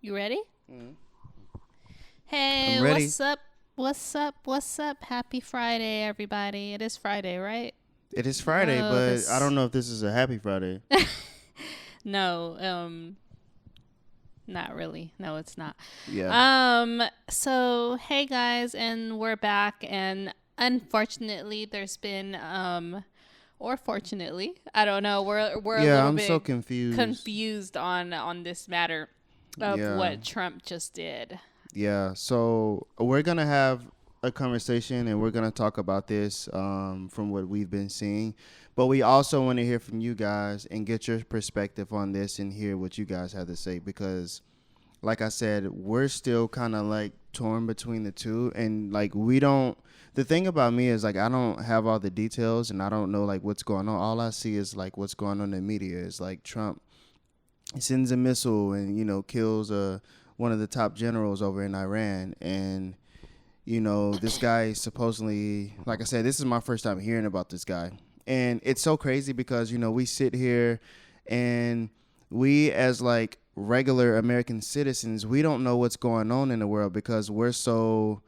You ready? Mm-hmm. Hey, I'm ready. what's up? What's up? What's up? Happy Friday, everybody. It is Friday, right? It is Friday, Oh, but I don't know if this is a happy Friday. No, not really. No, it's not. Yeah. So hey guys, and we're back, and unfortunately there's been or fortunately, I don't know, we're a little I'm bit so confused. confused on this matter of Yeah. what Trump just did. Yeah. So we're going to have a conversation and we're going to talk about this from what we've been seeing. But we also want to hear from you guys and get your perspective on this and hear what you guys have to say because, like I said, we're still kind of like torn between the two. And like the thing about me is like I don't have all the details and I don't know like what's going on. All I see is like what's going on in the media is like Trump sends a missile and, kills one of the top generals over in Iran. And, this guy supposedly, like I said, this is my first time hearing about this guy. And it's so crazy because, we sit here and we as like regular American citizens, we don't know what's going on in the world because we're so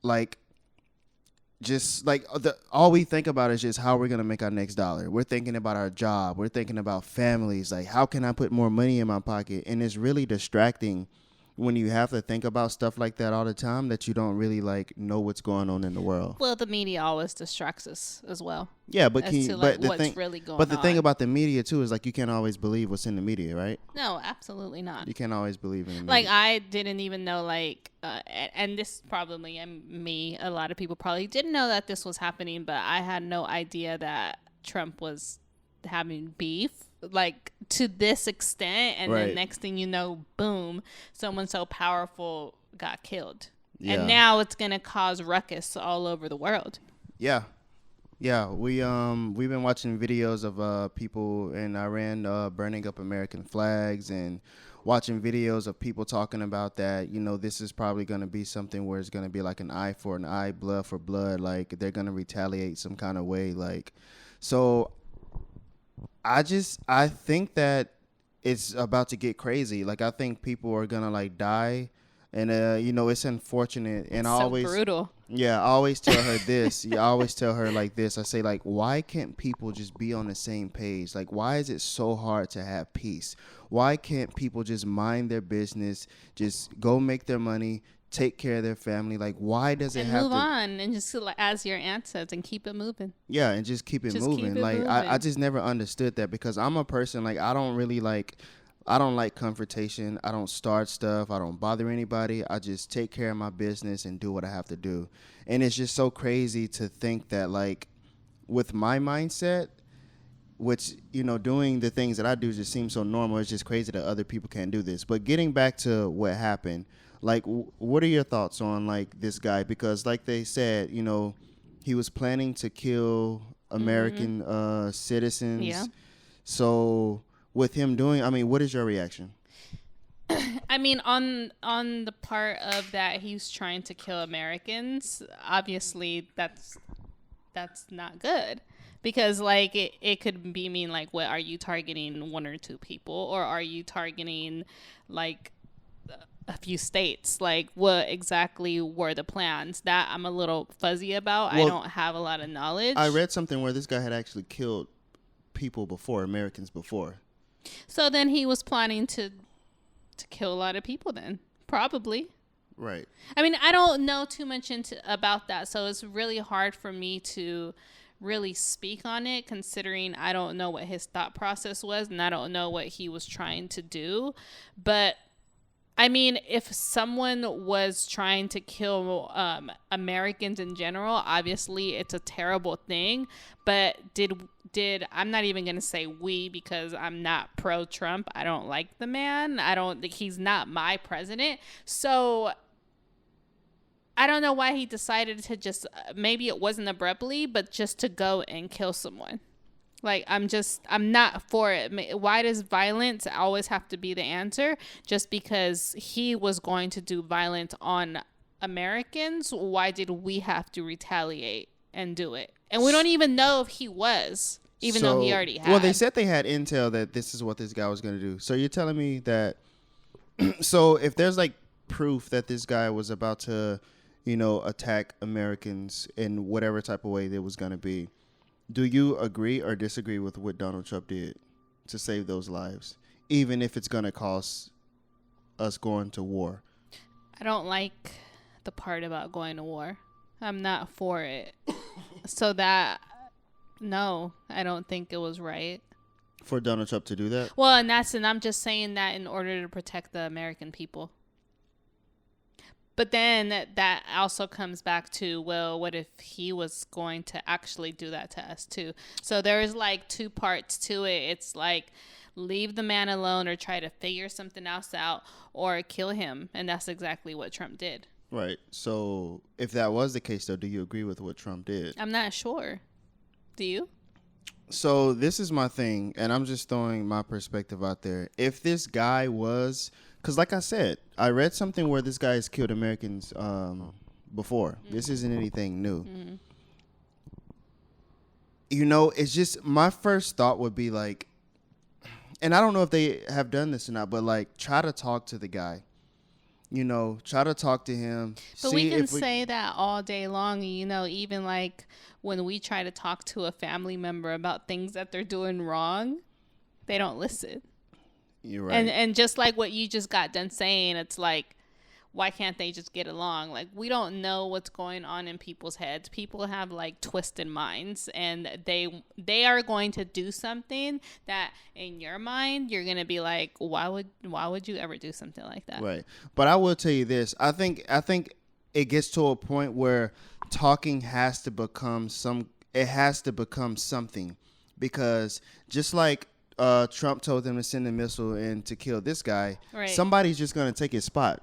like just like all we think about is just how we're going to make our next dollar. We're thinking about our job. We're thinking about families. Like, how can I put more money in my pocket? And it's really distracting when you have to think about stuff like that all the time that you don't really like know what's going on in the world. Well, the media always distracts us as well. Yeah, but what's really going on. But the thing about the media too is like you can't always believe what's in the media, right? No, absolutely not. You can't always believe in the media. Like I didn't even know and this probably me, a lot of people probably didn't know that this was happening, but I had no idea that Trump was having beef like to this extent, and Right. then next thing you know, boom, someone so powerful got killed. Yeah. And now it's gonna cause ruckus all over the world. Yeah. We've been watching videos of people in Iran burning up American flags and watching videos of people talking about that, this is probably going to be something where it's going to be like an eye for an eye, blood for blood, like they're going to retaliate some kind of way, like. So I think that it's about to get crazy. Like I think people are going to like die. And, it's unfortunate. And so brutal. Yeah, I always tell her this. I always tell her like this. I say, like, why can't people just be on the same page? Like, why is it so hard to have peace? Why can't people just mind their business, just go make their money, take care of their family? Like, why does it have to... move on and just, like, as your aunt says, and keep it moving. Yeah, and just keep it moving. I just never understood that because I'm a person, like, I don't like confrontation. I don't start stuff. I don't bother anybody. I just take care of my business and do what I have to do. And it's just so crazy to think that, like, with my mindset, which, doing the things that I do just seems so normal. It's just crazy that other people can't do this. But getting back to what happened, like, what are your thoughts on, like, this guy? Because, like they said, he was planning to kill American citizens. Yeah. So... with him doing, what is your reaction? I mean, on the part of that he's trying to kill Americans, obviously that's not good. Because, like, it could mean, like, what, are you targeting one or two people? Or are you targeting, like, a few states? Like, what exactly were the plans? That I'm a little fuzzy about. Well, I don't have a lot of knowledge. I read something where this guy had actually killed people before, Americans before. So then he was planning to kill a lot of people then. Probably. Right. I mean, I don't know too much about that, so it's really hard for me to really speak on it, considering I don't know what his thought process was, and I don't know what he was trying to do. But I mean, if someone was trying to kill Americans in general, obviously it's a terrible thing. But I'm not even going to say we, because I'm not pro-Trump. I don't like the man. I don't think he's not my president. So I don't know why he decided to just, maybe it wasn't abruptly, but just to go and kill someone. Like, I'm not for it. Why does violence always have to be the answer? Just because he was going to do violence on Americans, why did we have to retaliate and do it? And we don't even know if he was, even though he already had. Well, they said they had intel that this is what this guy was going to do. So you're telling me that So if there's like proof that this guy was about to, attack Americans in whatever type of way there was going to be, do you agree or disagree with what Donald Trump did to save those lives, even if it's going to cost us going to war? I don't like the part about going to war. I'm not for it. No, I don't think it was right. For Donald Trump to do that? Well, and I'm just saying that in order to protect the American people. But then that also comes back to, well, what if he was going to actually do that to us too? So there's like two parts to it. It's like leave the man alone or try to figure something else out or kill him. And that's exactly what Trump did. Right. So if that was the case, though, do you agree with what Trump did? I'm not sure. Do you? So this is my thing, and I'm just throwing my perspective out there. If this guy was, because like I said, I read something where this guy has killed Americans before. Mm-hmm. This isn't anything new. Mm-hmm. It's just my first thought would be like, and I don't know if they have done this or not, but like try to talk to the guy. Try to talk to him. But we can say that all day long. Even like when we try to talk to a family member about things that they're doing wrong, they don't listen. You're right. And just like what you just got done saying, it's like, why can't they just get along? Like, we don't know what's going on in people's heads. People have like twisted minds, and they are going to do something that in your mind you're gonna be like, why would you ever do something like that? Right. But I will tell you this. I think it gets to a point where talking has to become something, because just like Trump told them to send a missile and to kill this guy, right, somebody's just gonna take his spot.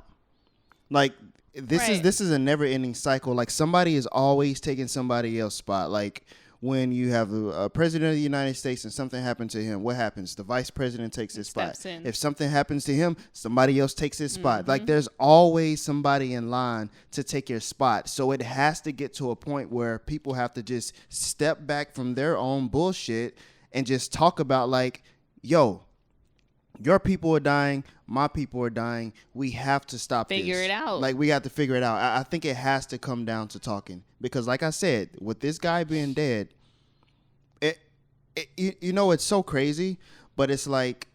Like this is a never ending cycle. Like somebody is always taking somebody else's spot. Like when you have a president of the United States and something happened to him, what happens? The vice president takes his spot. If something happens to him, somebody else takes his spot. Like there's always somebody in line to take your spot. So it has to get to a point where people have to just step back from their own bullshit and just talk about like, yo, your people are dying. My people are dying. We have to stop this. Figure it out. Like, we got to figure it out. I think it has to come down to talking. Because, like I said, with this guy being dead, it's so crazy. But it's like,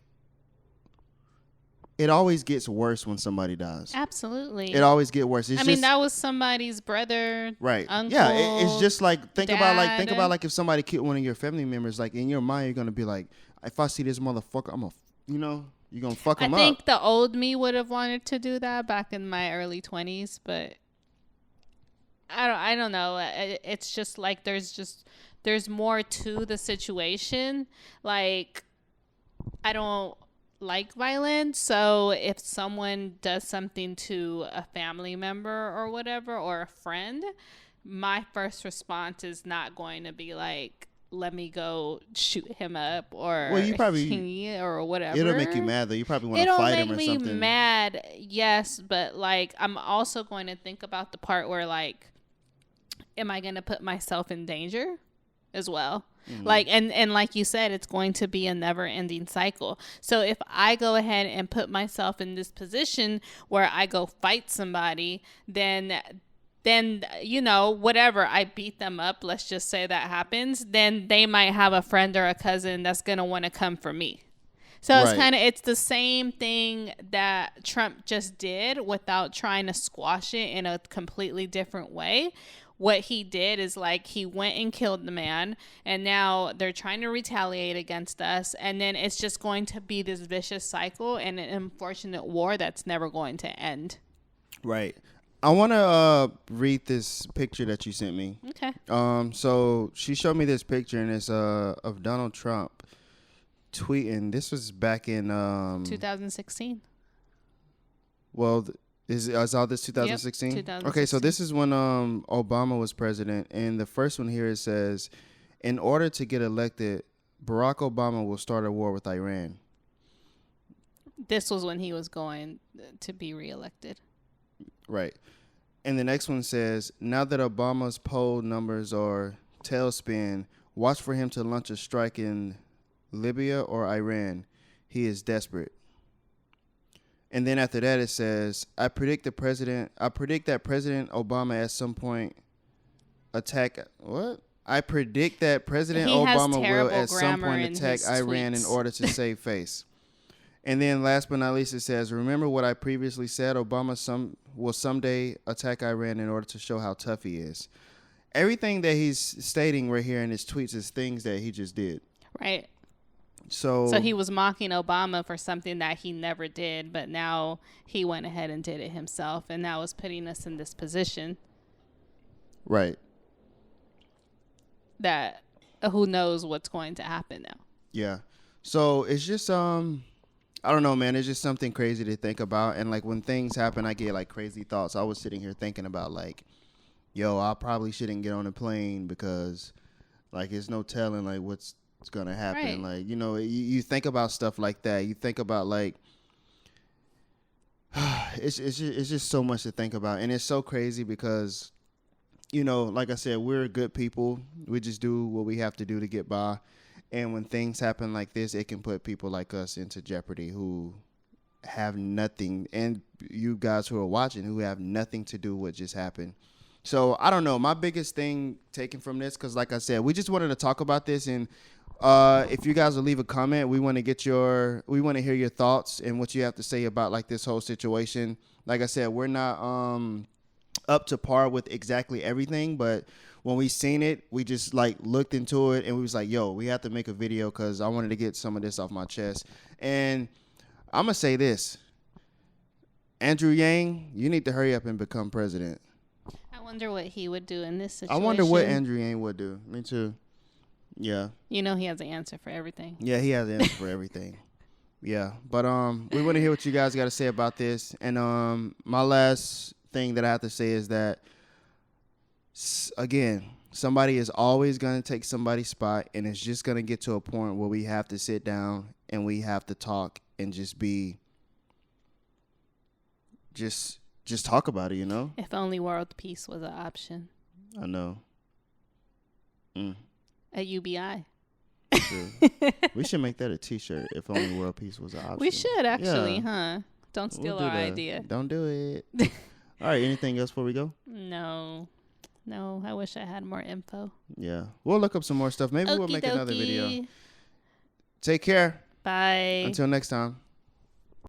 it always gets worse when somebody dies. Absolutely. It always gets worse. I mean, that was somebody's brother, right? Uncle, yeah, it's just like think about if somebody killed one of your family members. Like in your mind, you're gonna be like, if I see this motherfucker, I'm gonna, you're gonna fuck him up. I think the old me would have wanted to do that back in my early 20s, but I don't know. It's just like there's more to the situation. Like, I don't like violence, so if someone does something to a family member or whatever, or a friend, my first response is not going to be like, let me go shoot him up or or whatever. It'll make you mad though. You probably want to fight him or something. It'll make me mad, yes, but like I'm also going to think about the part where like, am I going to put myself in danger as well? Mm-hmm. Like, and like you said, it's going to be a never ending cycle. So if I go ahead and put myself in this position where I go fight somebody, then whatever, I beat them up, let's just say that happens, then they might have a friend or a cousin that's going to want to come for me. So it's the same thing that Trump just did without trying to squash it in a completely different way. What he did is like he went and killed the man, and now they're trying to retaliate against us, and then it's just going to be this vicious cycle and an unfortunate war that's never going to end. Right. I want to read this picture that you sent me. Okay. So she showed me this picture, and it's of Donald Trump tweeting. This was back in 2016. Well, is all this 2016? Yep, 2016. Okay, so this is when Obama was president, and the first one here it says, in order to get elected, Barack Obama will start a war with Iran. This was when he was going to be reelected. Right. And the next one says, now that Obama's poll numbers are tailspin, watch for him to launch a strike in Libya or Iran. He is desperate. And then after that, it says, I predict that President Obama at some point attack. What? I predict that President He has Obama will terrible at some grammar point in attack his Iran in tweets. order to save face. And then last but not least, it says, remember what I previously said, Obama will someday attack Iran in order to show how tough he is. Everything that he's stating right here in his tweets is things that he just did. Right. So he was mocking Obama for something that he never did, but now he went ahead and did it himself, and that was putting us in this position. Right. That who knows what's going to happen now. Yeah. So it's just I don't know, man. It's just something crazy to think about. And like when things happen, I get like crazy thoughts. I was sitting here thinking about like, yo, I probably shouldn't get on a plane because like it's no telling like what's gonna happen. Right. Like, you know, you think about stuff like that. You think about like it's just so much to think about. And it's so crazy because, you know, like I said, we're good people. We just do what we have to do to get by. And when things happen like this, it can put people like us into jeopardy who have nothing, and you guys who are watching who have nothing to do with what just happened. So I don't know. My biggest thing taken from this, because like I said, we just wanted to talk about this, and if you guys will leave a comment, we want to hear your thoughts and what you have to say about like this whole situation. Like I said, we're not up to par with exactly everything, but when we seen it, we just like looked into it and we was like, yo, we have to make a video because I wanted to get some of this off my chest. And I'm gonna say this, Andrew Yang, you need to hurry up and become president. I wonder what he would do in this situation. I wonder what Andrew Yang would do. Me too. Yeah. You know he has an answer for everything. Yeah, he has an answer for everything. Yeah. But we want to hear what you guys got to say about this. And my last thing that I have to say is that, again, somebody is always going to take somebody's spot, and it's just going to get to a point where we have to sit down and we have to talk and just talk about it, you know? If only world peace was an option. I know. At UBI. True. We should make that a t-shirt. If only world peace was an option. We should actually, Yeah. huh? Don't steal We'll do our that. idea. Don't do it. All right. Anything else before we go? No, I wish I had more info. Yeah. We'll look up some more stuff. Maybe we'll Okie make another video. dokie. Take care. Bye. Until next time.